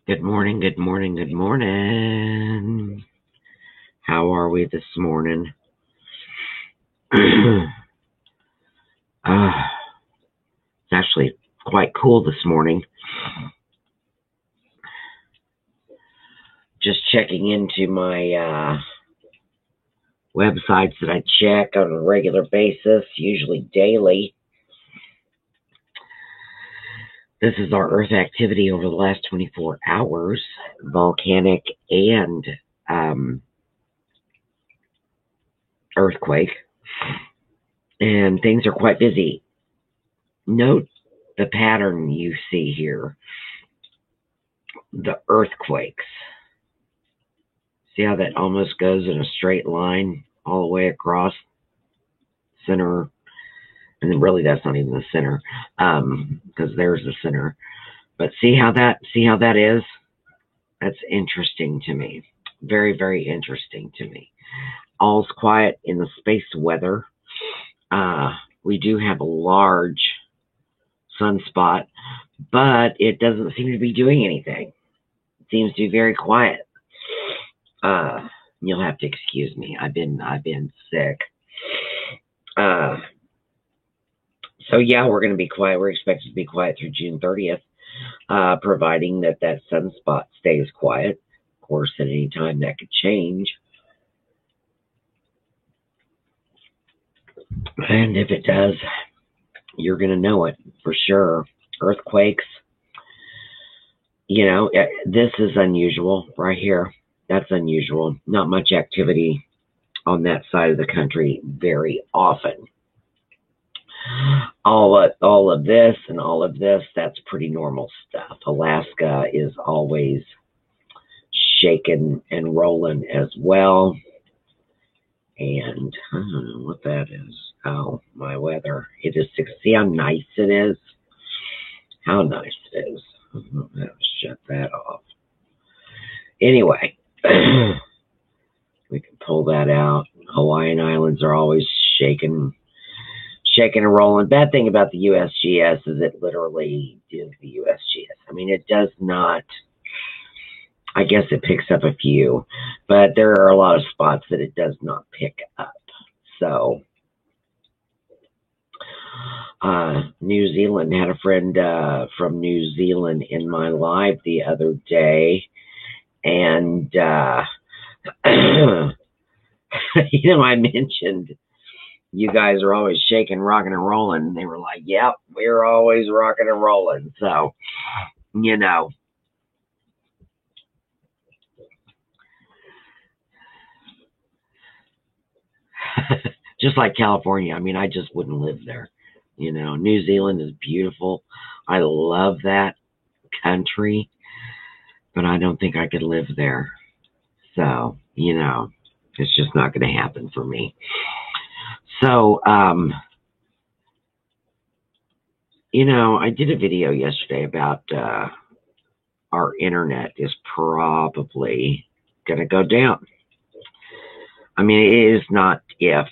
Good morning, good morning, good morning. How are we this morning? It's actually quite cool this morning. Just checking into my websites that I check on a regular basis, usually daily. This is our Earth activity over the last 24 hours, volcanic and earthquake. And things are quite busy. Note the pattern you see here. The earthquakes. See how that almost goes in a straight line all the way across center, and then really that's not even the center, because there's the center. But see how that is? That's interesting to me. Very, very interesting to me. All's quiet in the space weather. We do have a large sunspot, but it doesn't seem to be doing anything. It seems to be very quiet. You'll have to excuse me. I've been sick. So yeah, we're going to be quiet. We're expected to be quiet through June 30th, providing that sunspot stays quiet. Of course, at any time that could change. And if it does, you're going to know it for sure. Earthquakes, this is unusual right here. That's unusual. Not much activity on that side of the country very often. All of this and all of this, that's pretty normal stuff. Alaska is always shaking and rolling as well. And I don't know what that is. Oh, my weather. It is 6. See how nice it is? How nice it is. I'll shut that off. Anyway, we can pull that out. Hawaiian Islands are always shaking and rolling. Bad thing about the USGS is it literally is the USGS. I mean, it does not, I guess it picks up a few, but there are a lot of spots that it does not pick up. So, New Zealand, had a friend from New Zealand in my live the other day, and I mentioned you guys are always shaking, rocking, and rolling. And they were like, yep, we're always rocking and rolling. So, just like California. I mean, I just wouldn't live there. New Zealand is beautiful. I love that country, but I don't think I could live there. So, it's just not going to happen for me. So, I did a video yesterday about our internet is probably going to go down. I mean, it is not if,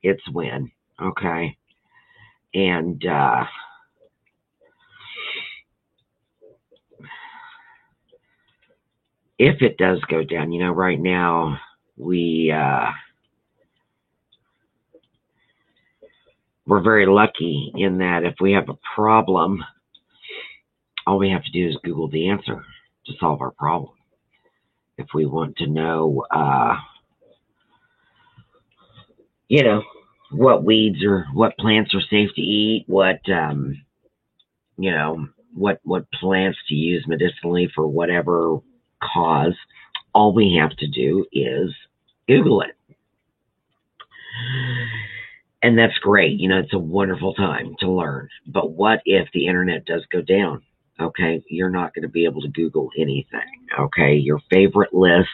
it's when, okay? And if it does go down, right now we're very lucky in that if we have a problem, all we have to do is Google the answer to solve our problem. If we want to know, what weeds or what plants are safe to eat, what plants to use medicinally for whatever cause, all we have to do is Google it. And that's great. It's a wonderful time to learn. But what if the internet does go down? Okay, you're not going to be able to Google anything. Okay, your favorite list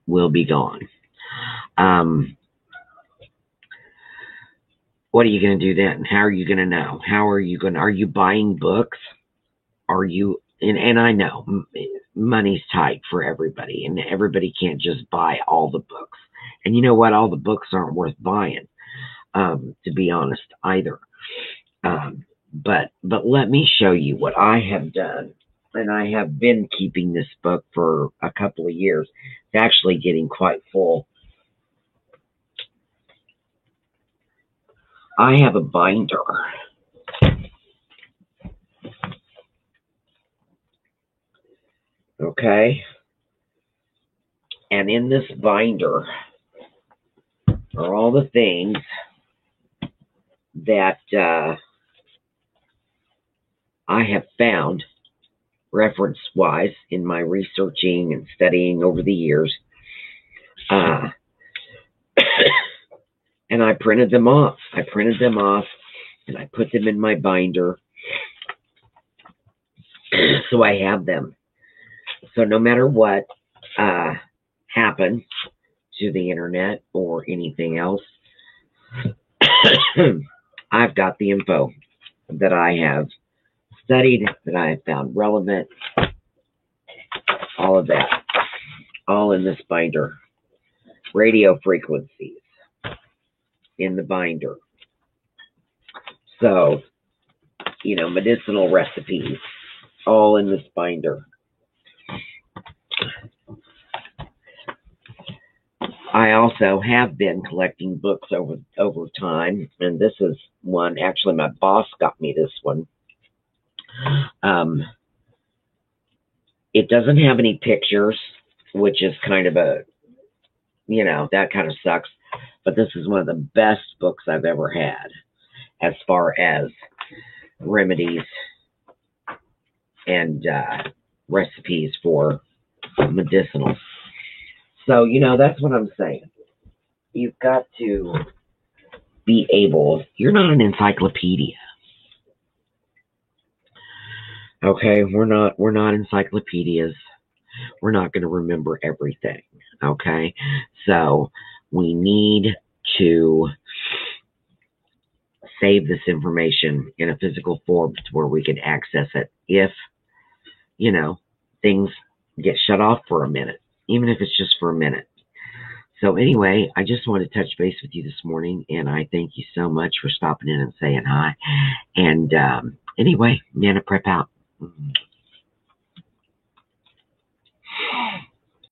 will be gone. What are you going to do then? How are you going to know? Are you buying books? And I know money's tight for everybody, and everybody can't just buy all the books. And you know what? All the books aren't worth buying, to be honest, either. But let me show you what I have done and I have been keeping this book for a couple of years. It's actually getting quite full. I have a binder. Okay? And in this binder are all the things that I have found reference-wise in my researching and studying over the years. And I printed them off. And I put them in my binder. So I have them. So no matter what happens to the internet or anything else, I've got the info that I have studied, that I have found relevant, all of that, all in this binder. Radio frequencies in the binder. So, medicinal recipes, all in this binder. I also have been collecting books over time, and this is one. Actually, my boss got me this one. It doesn't have any pictures, which is kind of a, that kind of sucks. But this is one of the best books I've ever had as far as remedies and recipes for medicinal. So, that's what I'm saying. You've got to be able, you're not an encyclopedia. Okay, we're not encyclopedias. We're not going to remember everything. Okay, so we need to save this information in a physical form to where we can access it if, things get shut off for a minute, even if it's just for a minute. So anyway, I just wanted to touch base with you this morning, and I thank you so much for stopping in and saying hi. And anyway, Nana Prep out.